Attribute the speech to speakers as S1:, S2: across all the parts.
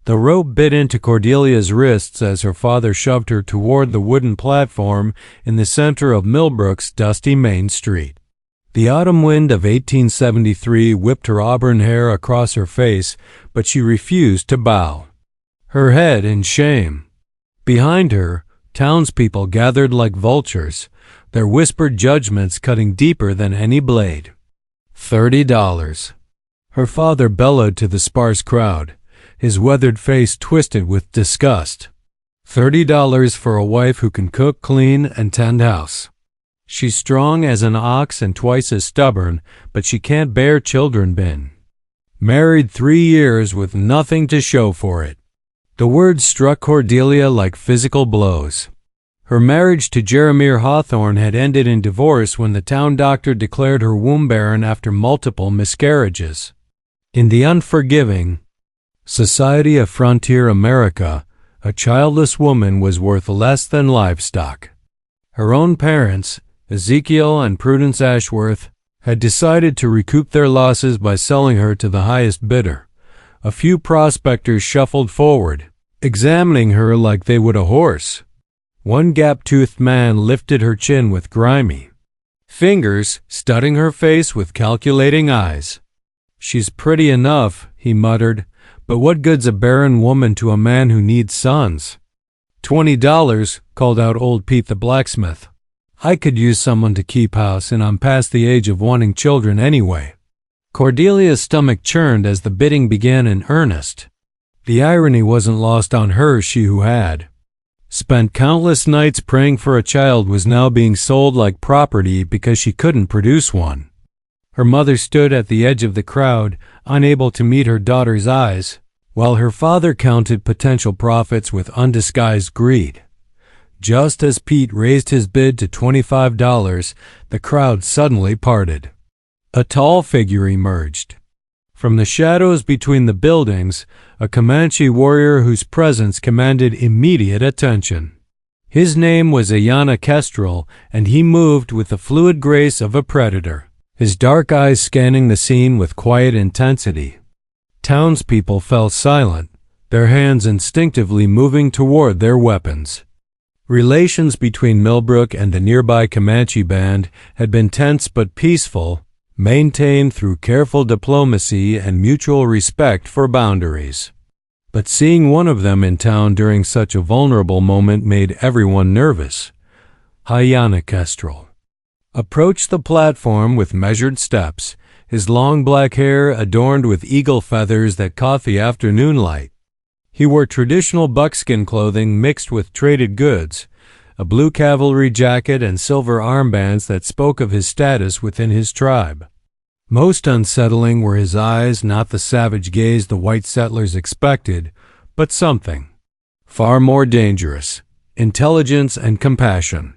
S1: The rope bit into Cordelia's wrists as her father shoved her toward the wooden platform in the center of Millbrook's dusty Main Street. The autumn wind of 1873 whipped her auburn hair across her face, but she refused to bow her head in shame. Behind her, townspeople gathered like vultures, their whispered judgments cutting deeper than any blade. $30. Her father bellowed to the sparse crowd, his weathered face twisted with disgust. $30 for a wife who can cook, clean, and tend house. She's strong as an ox and twice as stubborn, but she can't bear children. Been married 3 years with nothing to show for it. The words struck Cordelia like physical blows. Her marriage to Jeremiah Hawthorne had ended in divorce when the town doctor declared her womb barren after multiple miscarriages. In the unforgiving society of frontier America, a childless woman was worth less than livestock. Her own parents, Ezekiel and Prudence Ashworth, had decided to recoup their losses by selling her to the highest bidder. A few prospectors shuffled forward, examining her like they would a horse. One gap-toothed man lifted her chin with grimy fingers, studying her face with calculating eyes. "She's pretty enough," he muttered, "but what good's a barren woman to a man who needs sons?" $20, called out old Pete the blacksmith. "I could use someone to keep house, and I'm past the age of wanting children anyway." Cordelia's stomach churned as the bidding began in earnest. The irony wasn't lost on her. She who had spent countless nights praying for a child was now being sold like property because she couldn't produce one. Her mother stood at the edge of the crowd, unable to meet her daughter's eyes, while her father counted potential profits with undisguised greed. Just as Pete raised his bid to $25, the crowd suddenly parted. A tall figure emerged. From the shadows between the buildings, a Comanche warrior whose presence commanded immediate attention. His name was Ayanna Kestrel, and he moved with the fluid grace of a predator, his dark eyes scanning the scene with quiet intensity. Townspeople fell silent, their hands instinctively moving toward their weapons. Relations between Millbrook and the nearby Comanche band had been tense but peaceful, maintained through careful diplomacy and mutual respect for boundaries. But seeing one of them in town during such a vulnerable moment made everyone nervous. Ayanna Kestrel approached the platform with measured steps, his long black hair adorned with eagle feathers that caught the afternoon light. He wore traditional buckskin clothing mixed with traded goods, a blue cavalry jacket and silver armbands that spoke of his status within his tribe. Most unsettling were his eyes, not the savage gaze the white settlers expected, but something far more dangerous: intelligence and compassion.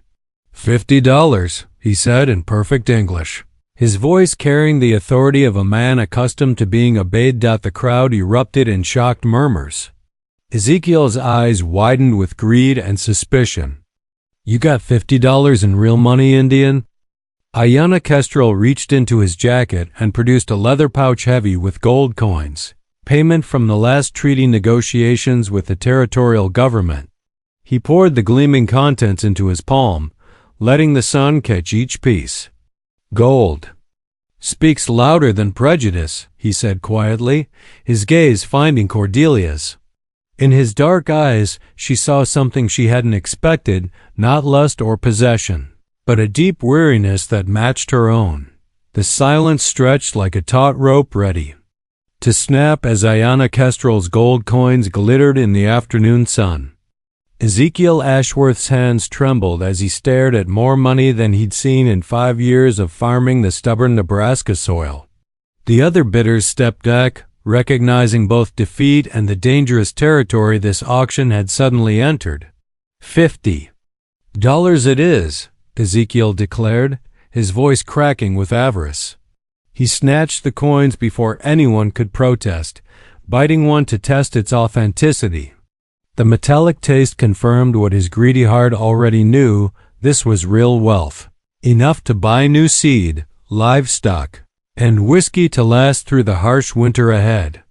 S1: $50, he said in perfect English, his voice carrying the authority of a man accustomed to being obeyed. The crowd erupted in shocked murmurs. Ezekiel's eyes widened with greed and suspicion. "You got $50 in real money, Indian?" Ayanna Kestrel reached into his jacket and produced a leather pouch heavy with gold coins, payment from the last treaty negotiations with the territorial government. He poured the gleaming contents into his palm, letting the sun catch each piece. "Gold speaks louder than prejudice," he said quietly, his gaze finding Cordelia's. In his dark eyes, she saw something she hadn't expected, not lust or possession, but a deep weariness that matched her own. The silence stretched like a taut rope ready to snap as Ayanna Kestrel's gold coins glittered in the afternoon sun. Ezekiel Ashworth's hands trembled as he stared at more money than he'd seen in 5 years of farming the stubborn Nebraska soil. The other bidders stepped back, recognizing both defeat and the dangerous territory this auction had suddenly entered. $50 it is, Ezekiel declared, his voice cracking with avarice. He snatched the coins before anyone could protest, biting one to test its authenticity. The metallic taste confirmed what his greedy heart already knew: this was real wealth, enough to buy new seed, livestock, and whiskey to last through the harsh winter ahead.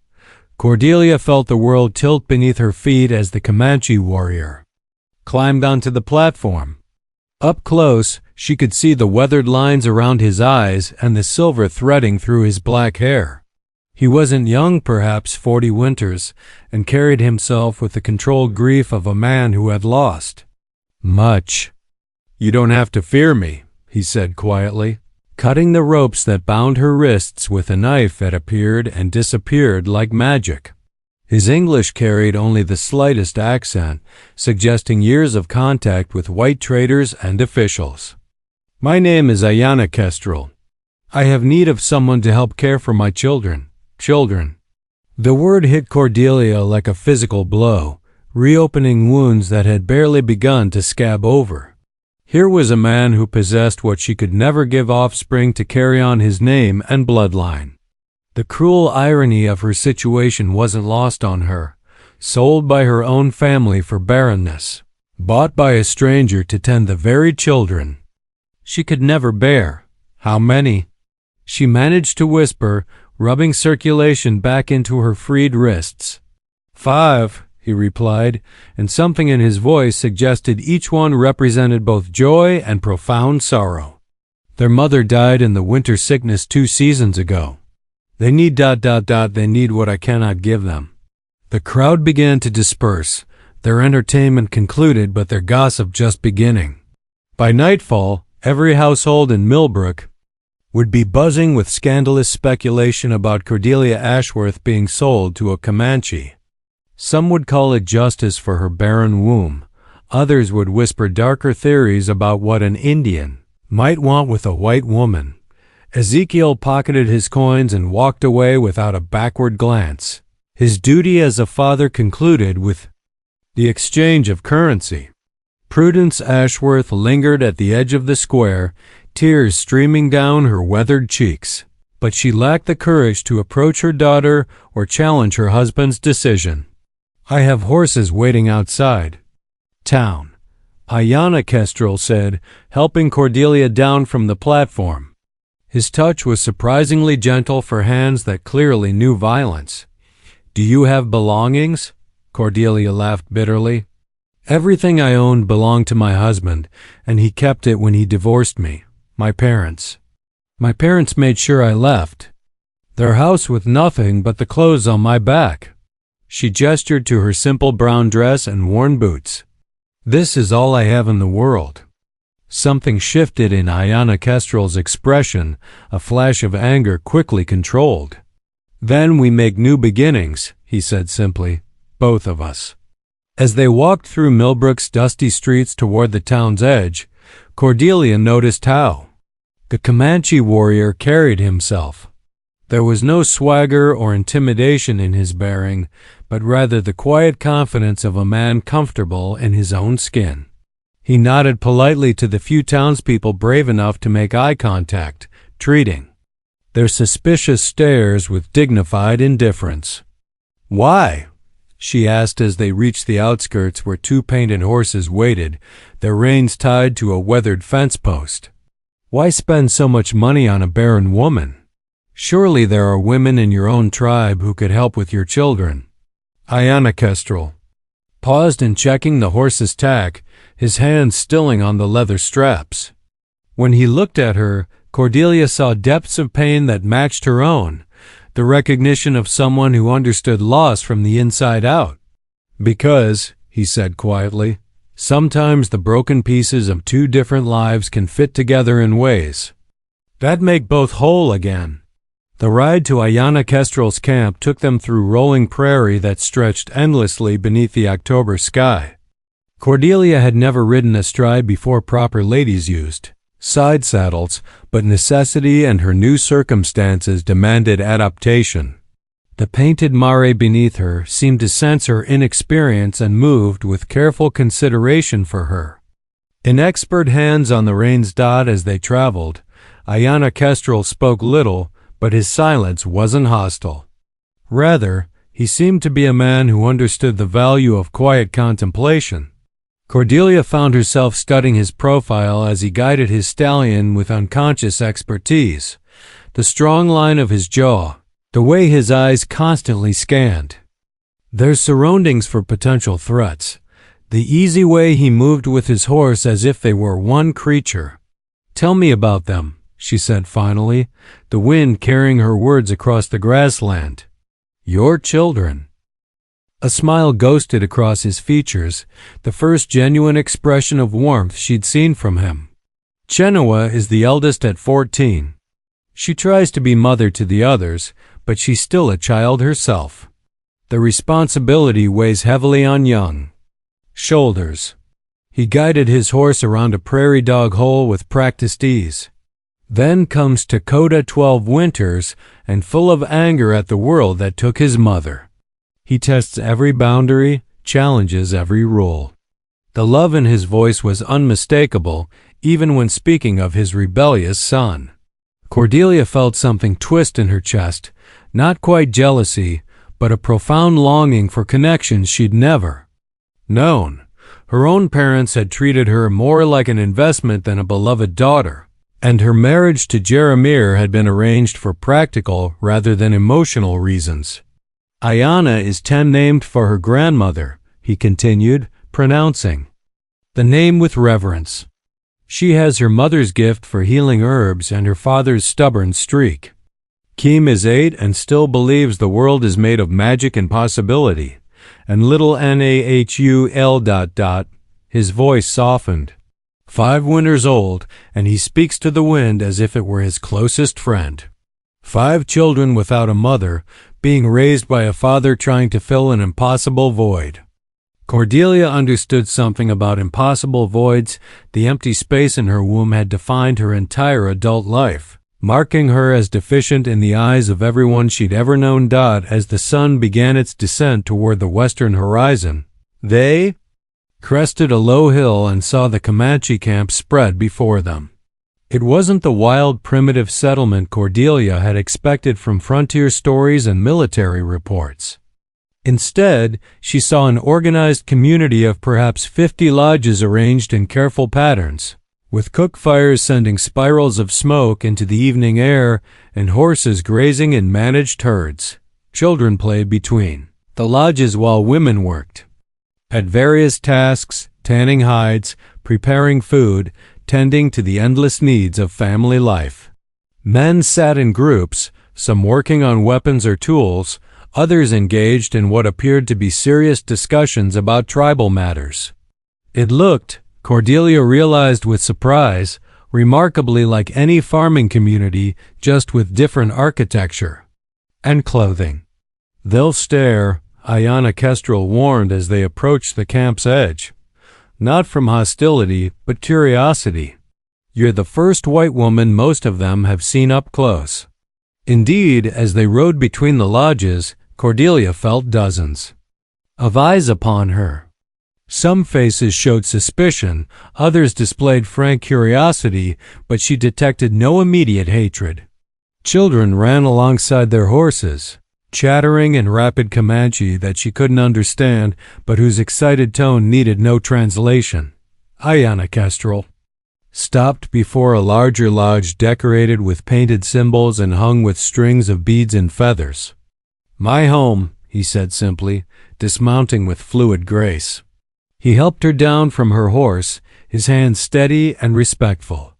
S1: Cordelia felt the world tilt beneath her feet as the Comanche warrior climbed onto the platform. Up close, she could see the weathered lines around his eyes and the silver threading through his black hair. He wasn't young, perhaps 40 winters, and carried himself with the controlled grief of a man who had lost much. "You don't have to fear me," he said quietly, cutting the ropes that bound her wrists with a knife that appeared and disappeared like magic. His English carried only the slightest accent, suggesting years of contact with white traders and officials. "My name is Ayanna Kestrel. I have need of someone to help care for my children." The word hit Cordelia like a physical blow, reopening wounds that had barely begun to scab over. Here was a man who possessed what she could never give offspring to carry on his name and bloodline. The cruel irony of her situation wasn't lost on her. Sold by her own family for barrenness, bought by a stranger to tend the very children she could never bear. "How many?" she managed to whisper, rubbing circulation back into her freed wrists. "5, he replied, and something in his voice suggested each one represented both joy and profound sorrow. "Their mother died in the winter sickness 2 seasons ago. They need ... they need what I cannot give them." The crowd began to disperse, their entertainment concluded but their gossip just beginning. By nightfall, every household in Millbrook would be buzzing with scandalous speculation about Cordelia Ashworth being sold to a Comanche. Some would call it justice for her barren womb. Others would whisper darker theories about what an Indian might want with a white woman. Ezekiel pocketed his coins and walked away without a backward glance. His duty as a father concluded with the exchange of currency. Prudence Ashworth lingered at the edge of the square, tears streaming down her weathered cheeks. But she lacked the courage to approach her daughter or challenge her husband's decision. "I have horses waiting outside town," Ayanna Kestrel said, helping Cordelia down from the platform. His touch was surprisingly gentle for hands that clearly knew violence. "Do you have belongings?" Cordelia laughed bitterly. "Everything I owned belonged to my husband, and he kept it when he divorced me. My parents made sure I left their house with nothing but the clothes on my back." She gestured to her simple brown dress and worn boots. "This is all I have in the world." Something shifted in Ayanna Kestrel's expression, a flash of anger quickly controlled. "Then we make new beginnings," he said simply, "both of us." As they walked through Millbrook's dusty streets toward the town's edge, Cordelia noticed how the Comanche warrior carried himself. There was no swagger or intimidation in his bearing, but rather the quiet confidence of a man comfortable in his own skin. He nodded politely to the few townspeople brave enough to make eye contact, treating their suspicious stares with dignified indifference. "Why?" she asked as they reached the outskirts where 2 painted horses waited, their reins tied to a weathered fence post. "Why spend so much money on a barren woman? Surely there are women in your own tribe who could help with your children." Ayanna Kestrel paused in checking the horse's tack, his hands stilling on the leather straps. When he looked at her, Cordelia saw depths of pain that matched her own, the recognition of someone who understood loss from the inside out. "Because," he said quietly, "sometimes the broken pieces of 2 different lives can fit together in ways that make both whole again." The ride to Ayanna Kestrel's camp took them through rolling prairie that stretched endlessly beneath the October sky. Cordelia had never ridden astride before proper ladies used side saddles, but necessity and her new circumstances demanded adaptation. The painted mare beneath her seemed to sense her inexperience and moved with careful consideration for her. Inexpert hands on the reins dot as they traveled. Ayanna Kestrel spoke little, but his silence wasn't hostile. Rather, he seemed to be a man who understood the value of quiet contemplation. Cordelia found herself studying his profile as he guided his stallion with unconscious expertise. The strong line of his jaw, the way his eyes constantly scanned their surroundings for potential threats, the easy way he moved with his horse as if they were one creature. "Tell me about them," she said finally, the wind carrying her words across the grassland. "Your children." A smile ghosted across his features, the first genuine expression of warmth she'd seen from him. Genoa is the eldest at 14. She tries to be mother to the others, but she's still a child herself. The responsibility weighs heavily on young shoulders. He guided his horse around a prairie dog hole with practiced ease. Then comes Dakota 12 winters, and full of anger at the world that took his mother. He tests every boundary, challenges every rule. The love in his voice was unmistakable, even when speaking of his rebellious son. Cordelia felt something twist in her chest, not quite jealousy, but a profound longing for connections she'd never known. Her own parents had treated her more like an investment than a beloved daughter, and her marriage to Jeremiah had been arranged for practical rather than emotional reasons. "Ayana is 10 named for her grandmother," he continued, pronouncing the name with reverence. "She has her mother's gift for healing herbs and her father's stubborn streak. Kim is 8 and still believes the world is made of magic and possibility. And little Nahul ... His voice softened. 5 winters old, and he speaks to the wind as if it were his closest friend. 5 children without a mother, being raised by a father trying to fill an impossible void." Cordelia understood something about impossible voids. The empty space in her womb had defined her entire adult life, marking her as deficient in the eyes of everyone she'd ever known. As the sun began its descent toward the western horizon, they crested a low hill and saw the Comanche camp spread before them. It wasn't the wild, primitive settlement Cordelia had expected from frontier stories and military reports. Instead, she saw an organized community of perhaps 50 lodges arranged in careful patterns, with cook fires sending spirals of smoke into the evening air and horses grazing in managed herds. Children played between the lodges while women worked at various tasks, tanning hides, preparing food, tending to the endless needs of family life. Men sat in groups, some working on weapons or tools, others engaged in what appeared to be serious discussions about tribal matters. It looked, Cordelia realized with surprise, remarkably like any farming community, just with different architecture and clothing. "They'll stare," Ayana Kestrel warned as they approached the camp's edge. "Not from hostility, but curiosity. You're the first white woman most of them have seen up close." Indeed, as they rode between the lodges, Cordelia felt dozens of eyes upon her. Some faces showed suspicion, others displayed frank curiosity, but she detected no immediate hatred. Children ran alongside their horses, chattering in rapid Comanche that she couldn't understand, but whose excited tone needed no translation. Ayana Kestrel stopped before a larger lodge decorated with painted symbols and hung with strings of beads and feathers. "My home," he said simply, dismounting with fluid grace. He helped her down from her horse, his hand steady and respectful.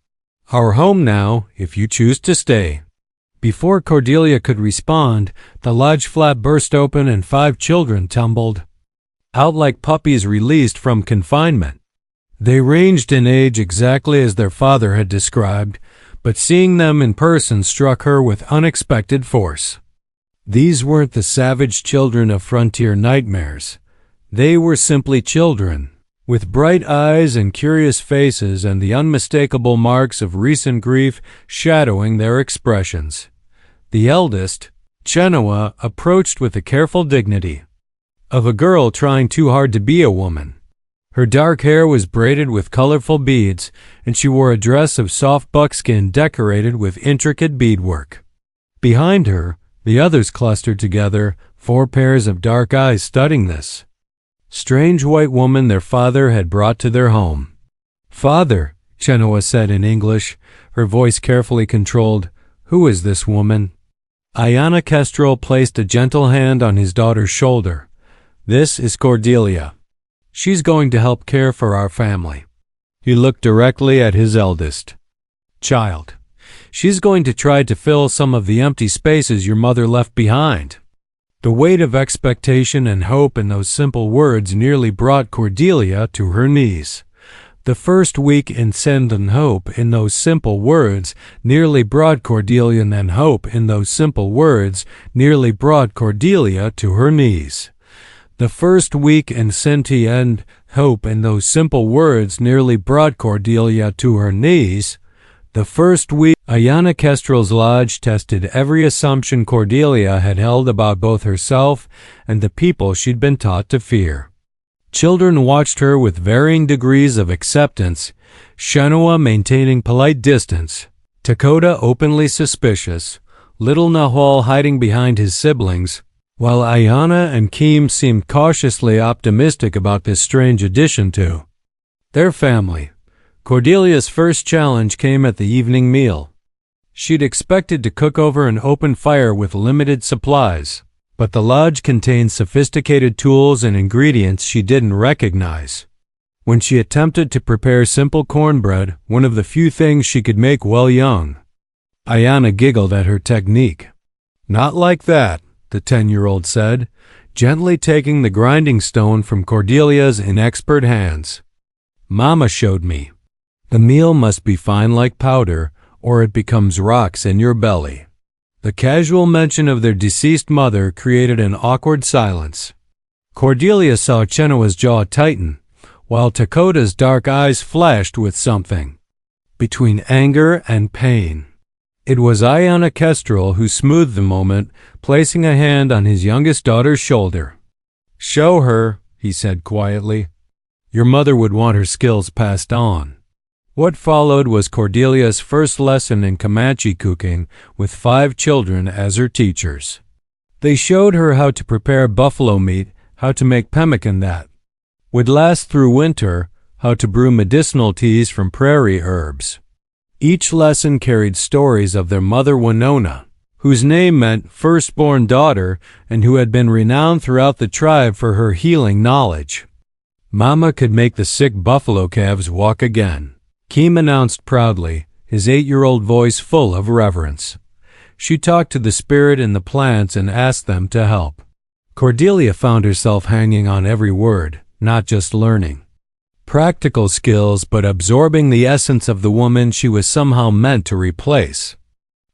S1: "Our home now, if you choose to stay." Before Cordelia could respond, the lodge flap burst open and 5 children tumbled out like puppies released from confinement. They ranged in age exactly as their father had described, but seeing them in person struck her with unexpected force. These weren't the savage children of frontier nightmares. They were simply children, with bright eyes and curious faces and the unmistakable marks of recent grief shadowing their expressions. The eldest, Genoa, approached with the careful dignity of a girl trying too hard to be a woman. Her dark hair was braided with colorful beads, and she wore a dress of soft buckskin decorated with intricate beadwork. Behind her, the others clustered together, 4 pairs of dark eyes studying this strange white woman their father had brought to their home. "Father," Genoa said in English, her voice carefully controlled, "who is this woman?" Ayanna Kestrel placed a gentle hand on his daughter's shoulder. "This is Cordelia. She's going to help care for our family." He looked directly at his eldest child. "She's going to try to fill some of the empty spaces your mother left behind." The weight of expectation and hope in those simple words nearly brought Cordelia to her knees. The first week in send and hope in those simple words nearly brought Cordelia and hope in those simple words nearly brought Cordelia to her knees. The first week in senti and hope in those simple words nearly brought Cordelia to her knees. The first week, Ayanna Kestrel's lodge tested every assumption Cordelia had held about both herself and the people she'd been taught to fear. Children watched her with varying degrees of acceptance, Shenoa maintaining polite distance, Dakota openly suspicious, little Nahal hiding behind his siblings, while Ayanna and Keem seemed cautiously optimistic about this strange addition to their family. Cordelia's first challenge came at the evening meal. She'd expected to cook over an open fire with limited supplies, but the lodge contained sophisticated tools and ingredients she didn't recognize. When she attempted to prepare simple cornbread, one of the few things she could make while young, Ayanna giggled at her technique. "Not like that," the 10-year-old said, gently taking the grinding stone from Cordelia's inexpert hands. "Mama showed me. The meal must be fine like powder, or it becomes rocks in your belly." The casual mention of their deceased mother created an awkward silence. Cordelia saw Chenoa's jaw tighten, while Dakota's dark eyes flashed with something between anger and pain. It was Ayanna Kestrel who smoothed the moment, placing a hand on his youngest daughter's shoulder. "Show her," he said quietly. "Your mother would want her skills passed on." What followed was Cordelia's first lesson in Comanche cooking, with 5 children as her teachers. They showed her how to prepare buffalo meat, how to make pemmican that would last through winter, how to brew medicinal teas from prairie herbs. Each lesson carried stories of their mother Winona, whose name meant firstborn daughter and who had been renowned throughout the tribe for her healing knowledge. Mama could make the sick buffalo calves walk again, Keem announced proudly, his 8-year-old voice full of reverence. She talked to the spirit in the plants and asked them to help. Cordelia found herself hanging on every word, not just learning practical skills but absorbing the essence of the woman she was somehow meant to replace.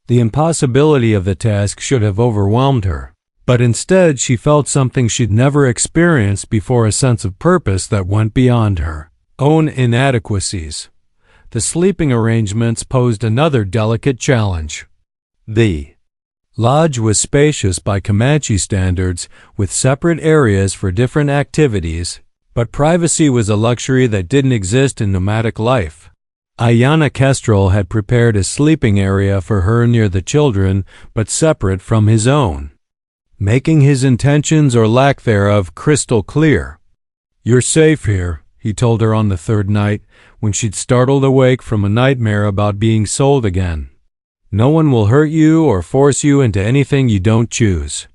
S1: The impossibility of the task should have overwhelmed her, but instead she felt something she'd never experienced before, a sense of purpose that went beyond her own inadequacies. The sleeping arrangements posed another delicate challenge. The lodge was spacious by Comanche standards, with separate areas for different activities, but privacy was a luxury that didn't exist in nomadic life. Ayanna Kestrel had prepared a sleeping area for her near the children, but separate from his own, making his intentions or lack thereof crystal clear. "You're safe here," he told her on the 3rd night, when she'd startled awake from a nightmare about being sold again. "No one will hurt you or force you into anything you don't choose."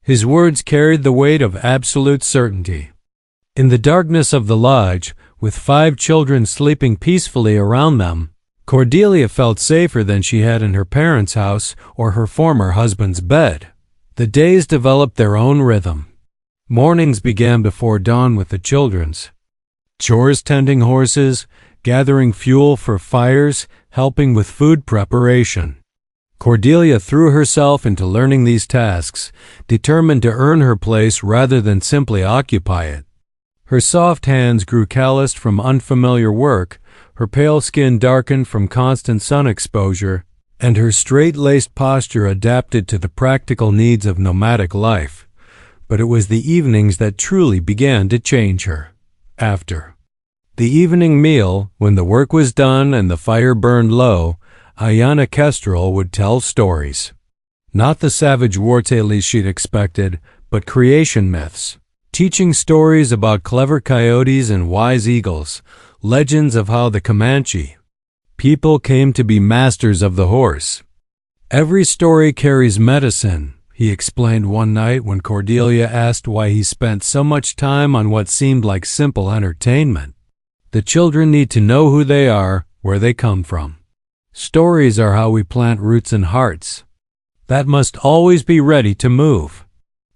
S1: His words carried the weight of absolute certainty. In the darkness of the lodge, with 5 children sleeping peacefully around them, Cordelia felt safer than she had in her parents' house or her former husband's bed. The days developed their own rhythm. Mornings began before dawn with the children's chores: tending horses, gathering fuel for fires, helping with food preparation. Cordelia threw herself into learning these tasks, determined to earn her place rather than simply occupy it. Her soft hands grew calloused from unfamiliar work, her pale skin darkened from constant sun exposure, and her straight-laced posture adapted to the practical needs of nomadic life. But it was the evenings that truly began to change her. After the evening meal, when the work was done and the fire burned low, Ayanna Kestrel would tell stories. Not the savage war tales she'd expected, but creation myths, teaching stories about clever coyotes and wise eagles, legends of how the Comanche people came to be masters of the horse. Every story carries medicine, he explained one night when Cordelia asked why he spent so much time on what seemed like simple entertainment. The children need to know who they are, where they come from. Stories are how we plant roots in hearts that must always be ready to move.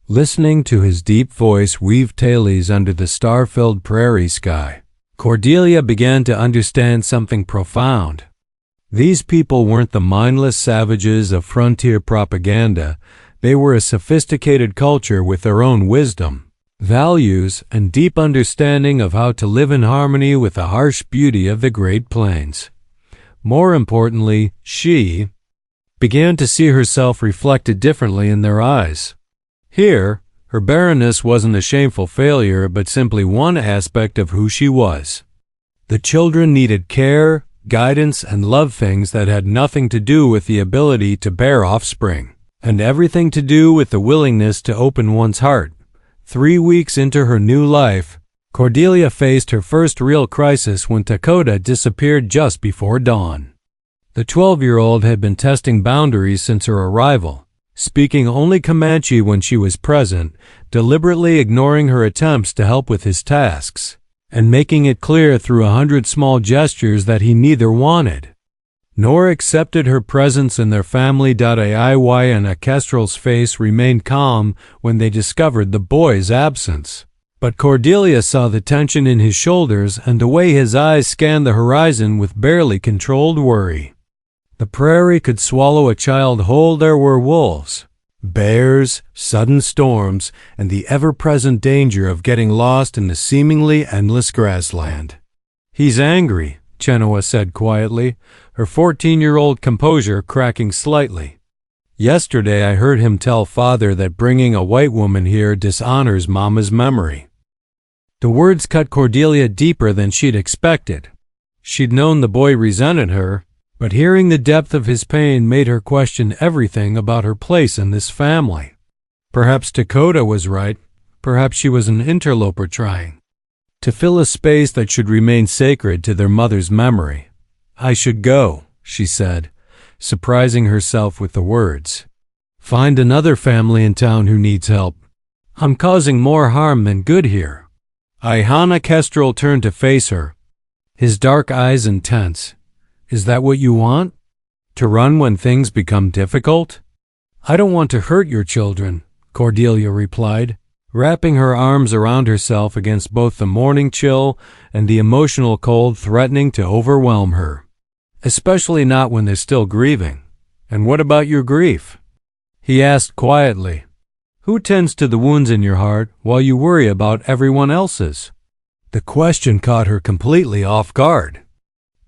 S1: Listening to his deep voice weave tailies under the star-filled prairie sky, Cordelia began to understand something profound. These people weren't the mindless savages of frontier propaganda. They were a sophisticated culture with their own wisdom, values, and deep understanding of how to live in harmony with the harsh beauty of the Great Plains. More importantly, she began to see herself reflected differently in their eyes. Here, her barrenness wasn't a shameful failure, but simply one aspect of who she was. The children needed care, guidance, and love, things that had nothing to do with the ability to bear offspring, and everything to do with the willingness to open one's heart. 3 weeks into her new life, Cordelia faced her first real crisis when Dakota disappeared just before dawn. The 12-year-old had been testing boundaries since her arrival, speaking only Comanche when she was present, deliberately ignoring her attempts to help with his tasks, and making it clear through 100 small gestures that he neither wanted nor accepted her presence in their family. Aiy and Kestrel's face remained calm when they discovered the boy's absence. But Cordelia saw the tension in his shoulders and the way his eyes scanned the horizon with barely controlled worry. The prairie could swallow a child whole. There were wolves, bears, sudden storms, and the ever-present danger of getting lost in the seemingly endless grassland. "He's angry," Chenoa said quietly, her 14-year-old composure cracking slightly. "Yesterday I heard him tell Father that bringing a white woman here dishonors Mama's memory." The words cut Cordelia deeper than she'd expected. She'd known the boy resented her, but hearing the depth of his pain made her question everything about her place in this family. Perhaps Dakota was right. Perhaps she was an interloper trying to fill a space that should remain sacred to their mother's memory. "I should go," she said, surprising herself with the words. "Find another family in town who needs help. I'm causing more harm than good here." Ihana Kestrel turned to face her, his dark eyes intense. "Is that what you want? To run when things become difficult?" "I don't want to hurt your children," Cordelia replied, wrapping her arms around herself against both the morning chill and the emotional cold threatening to overwhelm her. "Especially not when they're still grieving." "And what about your grief?" he asked quietly. "Who tends to the wounds in your heart while you worry about everyone else's?" The question caught her completely off guard.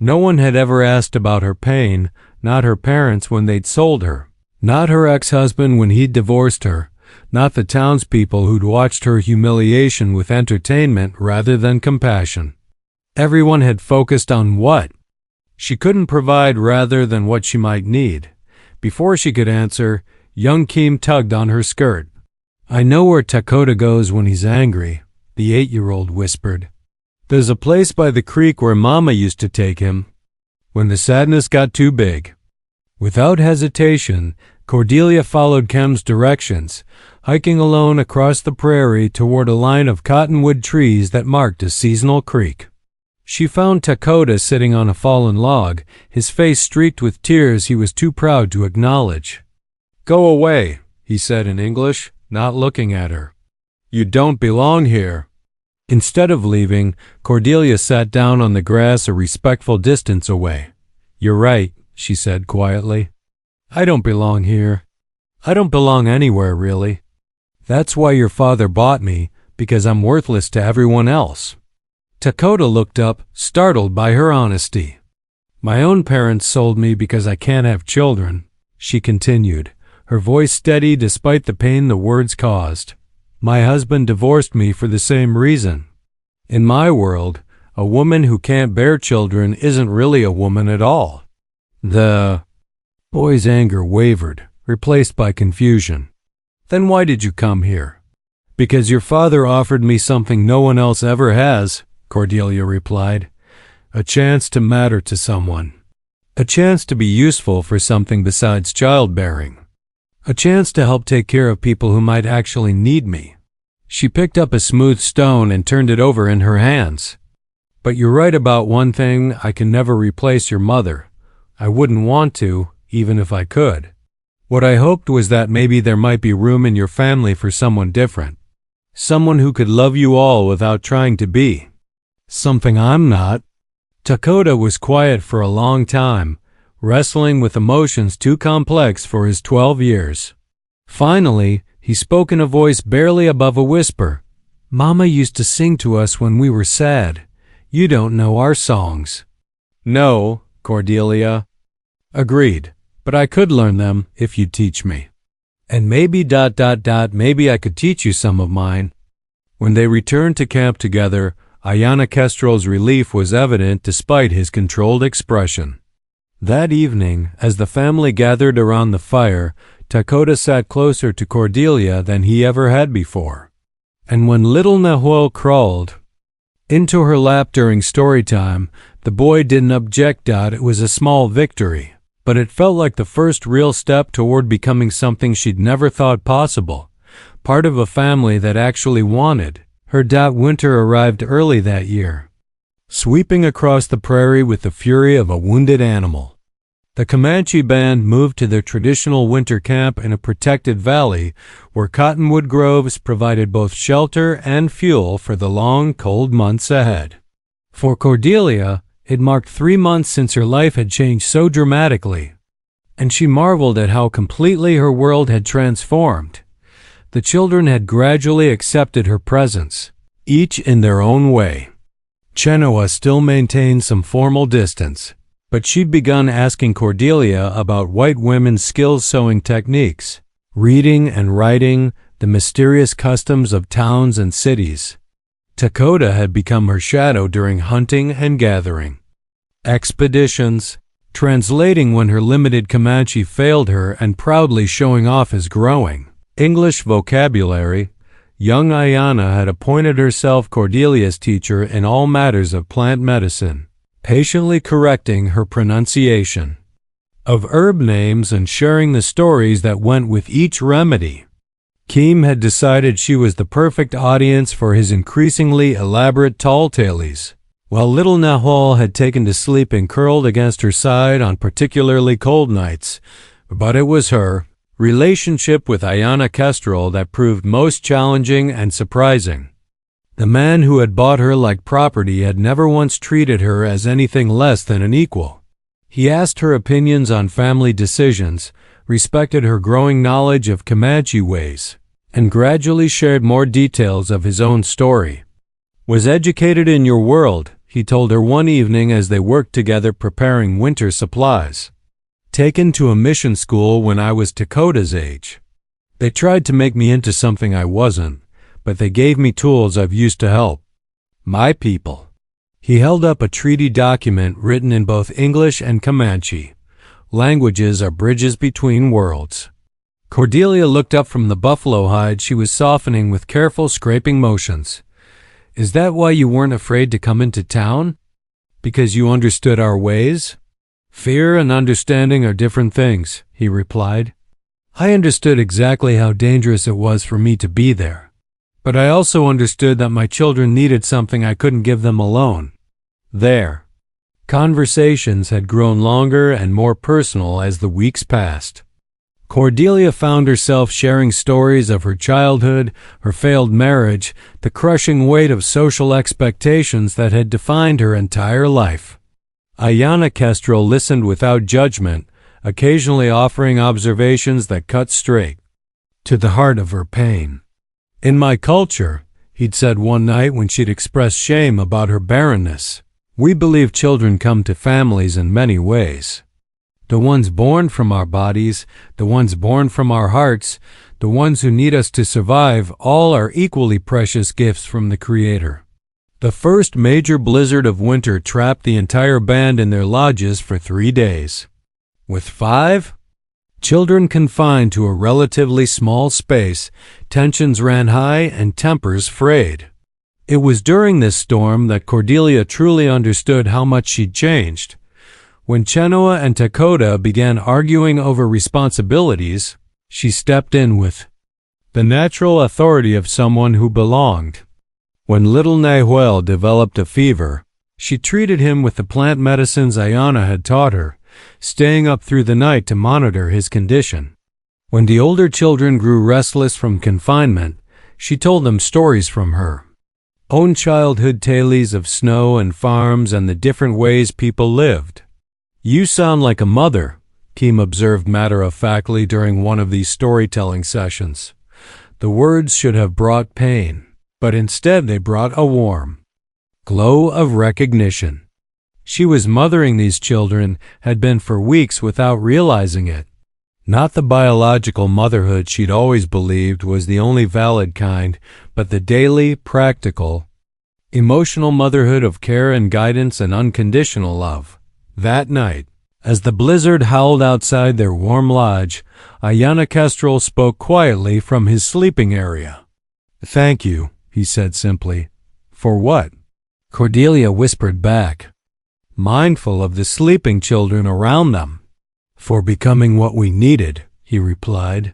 S1: No one had ever asked about her pain, not her parents when they'd sold her, not her ex-husband when he'd divorced her, not the townspeople who'd watched her humiliation with entertainment rather than compassion. Everyone had focused on what she couldn't provide rather than what she might need. Before she could answer, young Keem tugged on her skirt. "I know where Dakota goes when he's angry," the 8-year-old whispered. "There's a place by the creek where Mama used to take him when the sadness got too big." Without hesitation, Cordelia followed Kem's directions, hiking alone across the prairie toward a line of cottonwood trees that marked a seasonal creek. She found Dakota sitting on a fallen log, his face streaked with tears he was too proud to acknowledge. "Go away," he said in English, not looking at her. "You don't belong here." Instead of leaving, Cordelia sat down on the grass a respectful distance away. "You're right," she said quietly. "I don't belong here. I don't belong anywhere, really. That's why your father bought me, because I'm worthless to everyone else." Dakota looked up, startled by her honesty. "My own parents sold me because I can't have children," she continued, her voice steady despite the pain the words caused. "My husband divorced me for the same reason. In my world, a woman who can't bear children isn't really a woman at all." The boy's anger wavered, replaced by confusion. "Then why did you come here?" "Because your father offered me something no one else ever has," Cordelia replied. "A chance to matter to someone." A chance to be useful for something besides childbearing. A chance to help take care of people who might actually need me. She picked up a smooth stone and turned it over in her hands. But you're right about one thing, I can never replace your mother. I wouldn't want to, even if I could. What I hoped was that maybe there might be room in your family for someone different. Someone who could love you all without trying to be. Something I'm not. Dakota was quiet for a long time, wrestling with emotions too complex for his 12 years. Finally, he spoke in a voice barely above a whisper. Mama used to sing to us when we were sad. You don't know our songs. No, Cordelia. Agreed, but I could learn them if you'd teach me. And maybe ... maybe I could teach you some of mine. When they returned to camp together, Ayanna Kestrel's relief was evident despite his controlled expression. That evening, as the family gathered around the fire, Dakota sat closer to Cordelia than he ever had before. And when little Nahuel crawled into her lap during story time, the boy didn't object. It was a small victory, but it felt like the first real step toward becoming something she'd never thought possible, part of a family that actually wanted her. Winter arrived early that year, sweeping across the prairie with the fury of a wounded animal. The Comanche band moved to their traditional winter camp in a protected valley where cottonwood groves provided both shelter and fuel for the long, cold months ahead. For Cordelia, it marked 3 months since her life had changed so dramatically, and she marveled at how completely her world had transformed. The children had gradually accepted her presence, each in their own way. Chenoa still maintained some formal distance, but she'd begun asking Cordelia about white women's skills sewing techniques, reading and writing, the mysterious customs of towns and cities. Dakota had become her shadow during hunting and gathering expeditions, translating when her limited Comanche failed her and proudly showing off his growing English vocabulary. Young Ayanna had appointed herself Cordelia's teacher in all matters of plant medicine, patiently correcting her pronunciation of herb names and sharing the stories that went with each remedy. Keem had decided she was the perfect audience for his increasingly elaborate tall tales, while little Nahuel had taken to sleeping curled against her side on particularly cold nights. But it was her relationship with Ayanna Kestrel that proved most challenging and surprising. The man who had bought her like property had never once treated her as anything less than an equal. He asked her opinions on family decisions, respected her growing knowledge of Comanche ways, and gradually shared more details of his own story. Was educated in your world, he told her one evening as they worked together preparing winter supplies. Taken to a mission school when I was Dakota's age. They tried to make me into something I wasn't, but they gave me tools I've used to help my people. He held up a treaty document written in both English and Comanche. Languages are bridges between worlds. Cordelia looked up from the buffalo hide she was softening with careful scraping motions. Is that why you weren't afraid to come into town? Because you understood our ways? Fear and understanding are different things, he replied. I understood exactly how dangerous it was for me to be there. But I also understood that my children needed something I couldn't give them alone. There. Conversations had grown longer and more personal as the weeks passed. Cordelia found herself sharing stories of her childhood, her failed marriage, the crushing weight of social expectations that had defined her entire life. Ayanna Kestrel listened without judgment, occasionally offering observations that cut straight to the heart of her pain. In my culture, he'd said one night when she'd expressed shame about her barrenness, we believe children come to families in many ways. The ones born from our bodies, the ones born from our hearts, the ones who need us to survive, all are equally precious gifts from the Creator. The first major blizzard of winter trapped the entire band in their lodges for 3 days. With 5 children confined to a relatively small space, tensions ran high and tempers frayed. It was during this storm that Cordelia truly understood how much she'd changed. When Chenoa and Dakota began arguing over responsibilities, she stepped in with the natural authority of someone who belonged. When little Nahuel developed a fever, she treated him with the plant medicines Ayana had taught her, staying up through the night to monitor his condition. When the older children grew restless from confinement, she told them stories from her own childhood tales of snow and farms and the different ways people lived. "You sound like a mother," Kim observed matter-of-factly during one of these storytelling sessions. The words should have brought pain, but instead they brought a warm glow of recognition. She was mothering these children, had been for weeks without realizing it. Not the biological motherhood she'd always believed was the only valid kind, but the daily, practical, emotional motherhood of care and guidance and unconditional love. That night, as the blizzard howled outside their warm lodge, Ayana Kestrel spoke quietly from his sleeping area. "Thank you," he said simply. "For what?" Cordelia whispered back, mindful of the sleeping children around them. "For becoming what we needed," he replied.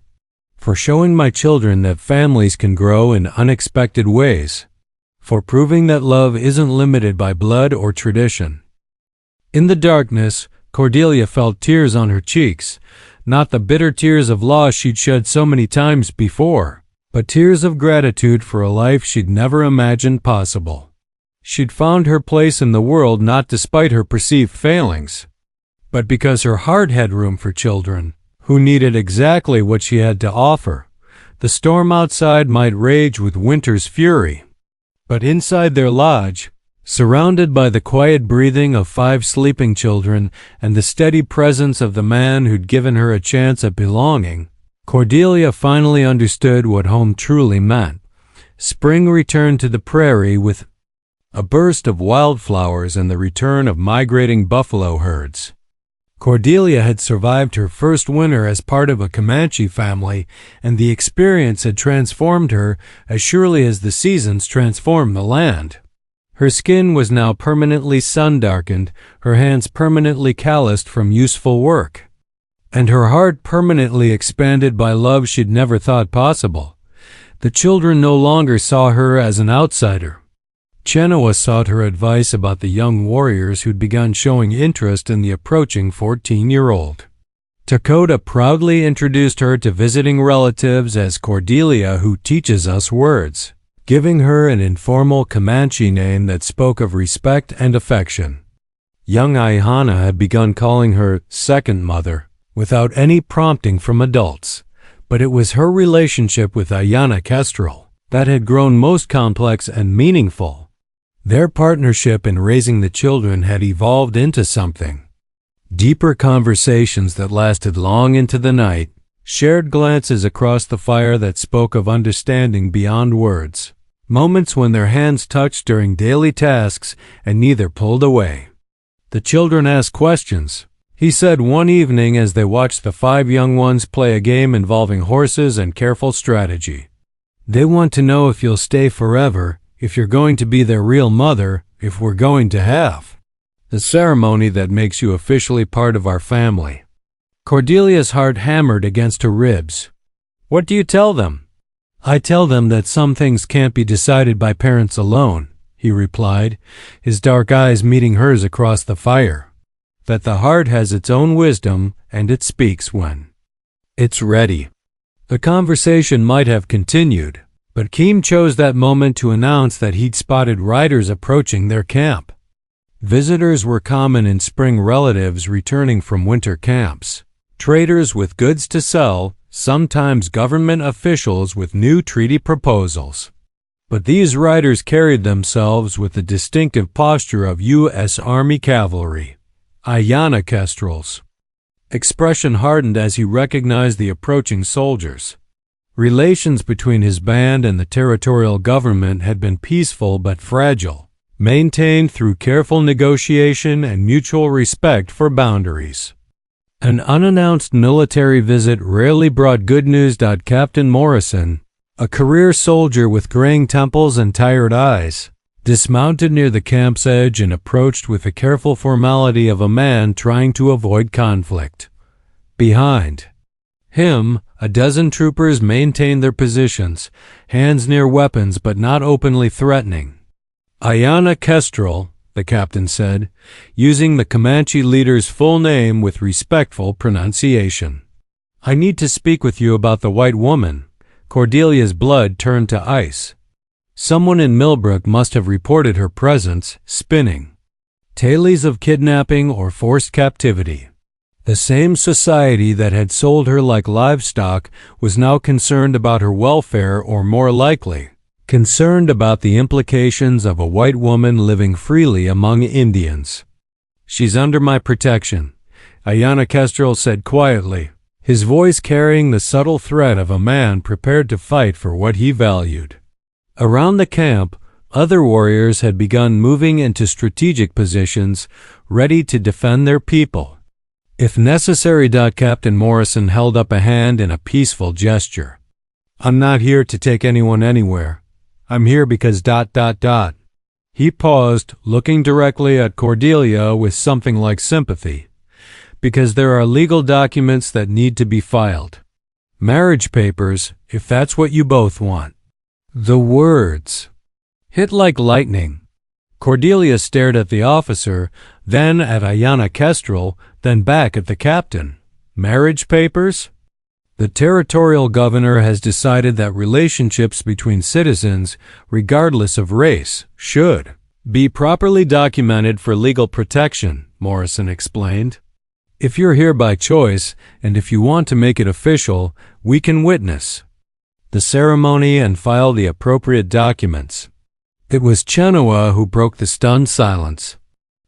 S1: "For showing my children that families can grow in unexpected ways. For proving that love isn't limited by blood or tradition." In the darkness, Cordelia felt tears on her cheeks, not the bitter tears of loss she'd shed so many times before, but tears of gratitude for a life she'd never imagined possible. She'd found her place in the world not despite her perceived failings, but because her heart had room for children who needed exactly what she had to offer. The storm outside might rage with winter's fury, but inside their lodge, surrounded by the quiet breathing of 5 sleeping children and the steady presence of the man who'd given her a chance at belonging, Cordelia finally understood what home truly meant. Spring returned to the prairie with a burst of wildflowers and the return of migrating buffalo herds. Cordelia had survived her first winter as part of a Comanche family, and the experience had transformed her as surely as the seasons transform the land. Her skin was now permanently sun-darkened, her hands permanently calloused from useful work, and her heart permanently expanded by love she'd never thought possible. The children no longer saw her as an outsider. Chenoa sought her advice about the young warriors who'd begun showing interest in the approaching 14-year-old. Dakota proudly introduced her to visiting relatives as Cordelia who teaches us words, giving her an informal Comanche name that spoke of respect and affection. Young Ayana had begun calling her second mother without any prompting from adults, but it was her relationship with Ayana Kestrel that had grown most complex and meaningful. Their partnership in raising the children had evolved into something. Deeper conversations that lasted long into the night, shared glances across the fire that spoke of understanding beyond words, moments when their hands touched during daily tasks and neither pulled away. The children asked questions, he said one evening as they watched the 5 young ones play a game involving horses and careful strategy. "They want to know if you'll stay forever, if you're going to be their real mother, if we're going to have the ceremony that makes you officially part of our family." Cordelia's heart hammered against her ribs. "What do you tell them?" "I tell them that some things can't be decided by parents alone," he replied, his dark eyes meeting hers across the fire. "That the heart has its own wisdom and it speaks when it's ready." The conversation might have continued, but Keem chose that moment to announce that he'd spotted riders approaching their camp. Visitors were common in spring, relatives returning from winter camps, traders with goods to sell, sometimes government officials with new treaty proposals. But these riders carried themselves with the distinctive posture of U.S. Army cavalry. Ayana Kestrel's expression hardened as he recognized the approaching soldiers. Relations between his band and the territorial government had been peaceful but fragile, maintained through careful negotiation and mutual respect for boundaries. An unannounced military visit rarely brought good news. Captain Morrison, a career soldier with graying temples and tired eyes, dismounted near the camp's edge and approached with the careful formality of a man trying to avoid conflict. Behind him, a dozen troopers maintained their positions, hands near weapons but not openly threatening. "Ayanna Kestrel," the captain said, using the Comanche leader's full name with respectful pronunciation. "I need to speak with you about the white woman." Cordelia's blood turned to ice. Someone in Millbrook must have reported her presence, spinning tales of kidnapping or forced captivity. The same society that had sold her like livestock was now concerned about her welfare, or more likely, concerned about the implications of a white woman living freely among Indians. "She's under my protection," Ayanna Kestrel said quietly, his voice carrying the subtle threat of a man prepared to fight for what he valued. Around the camp, other warriors had begun moving into strategic positions, ready to defend their people, if necessary. Captain Morrison held up a hand in a peaceful gesture. "I'm not here to take anyone anywhere. I'm here because ... He paused, looking directly at Cordelia with something like sympathy. "Because there are legal documents that need to be filed. Marriage papers, if that's what you both want." The words hit like lightning. Cordelia stared at the officer, then at Ayanna Kestrel, then back at the captain. "Marriage papers?" "The territorial governor has decided that relationships between citizens, regardless of race, should be properly documented for legal protection," Morrison explained. "If you're here by choice, and if you want to make it official, we can witness the ceremony and file the appropriate documents." It was Chenoweth who broke the stunned silence.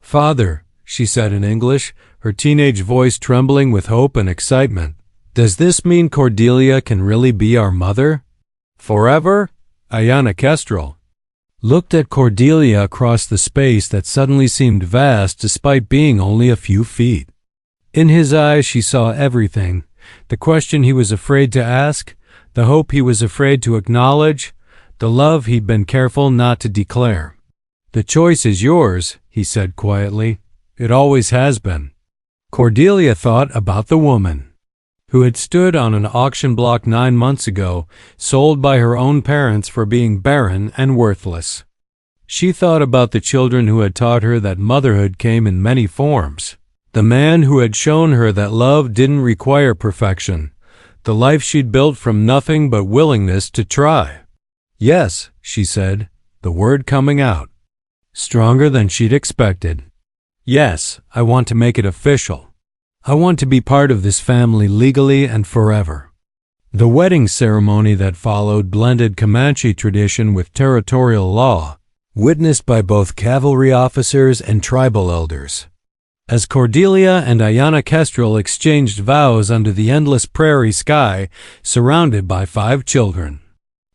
S1: "Father," she said in English, her teenage voice trembling with hope and excitement, "does this mean Cordelia can really be our mother? Forever?" Ayanna Kestrel looked at Cordelia across the space that suddenly seemed vast despite being only a few feet. In his eyes she saw everything, the question he was afraid to ask, the hope he was afraid to acknowledge, the love he'd been careful not to declare. "The choice is yours," he said quietly. "It always has been." Cordelia thought about the woman who had stood on an auction block 9 months ago, sold by her own parents for being barren and worthless. She thought about the children who had taught her that motherhood came in many forms, the man who had shown her that love didn't require perfection, the life she'd built from nothing but willingness to try. "Yes," she said, the word coming out stronger than she'd expected. "Yes, I want to make it official. I want to be part of this family legally and forever." The wedding ceremony that followed blended Comanche tradition with territorial law, witnessed by both cavalry officers and tribal elders. As Cordelia and Ayanna Kestrel exchanged vows under the endless prairie sky, surrounded by 5 children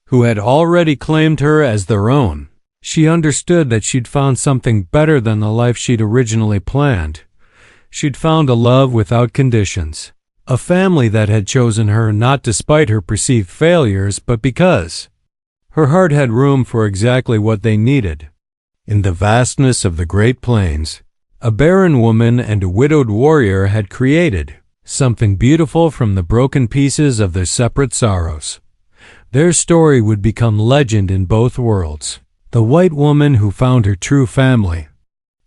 S1: who had already claimed her as their own, she understood that she'd found something better than the life she'd originally planned. She'd found a love without conditions, a family that had chosen her not despite her perceived failures, but because her heart had room for exactly what they needed. In the vastness of the Great Plains, a barren woman and a widowed warrior had created something beautiful from the broken pieces of their separate sorrows. Their story would become legend in both worlds. The white woman who found her true family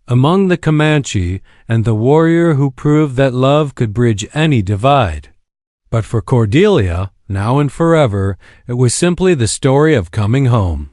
S1: among the Comanche, and the warrior who proved that love could bridge any divide. But for Cordelia, now and forever, it was simply the story of coming home.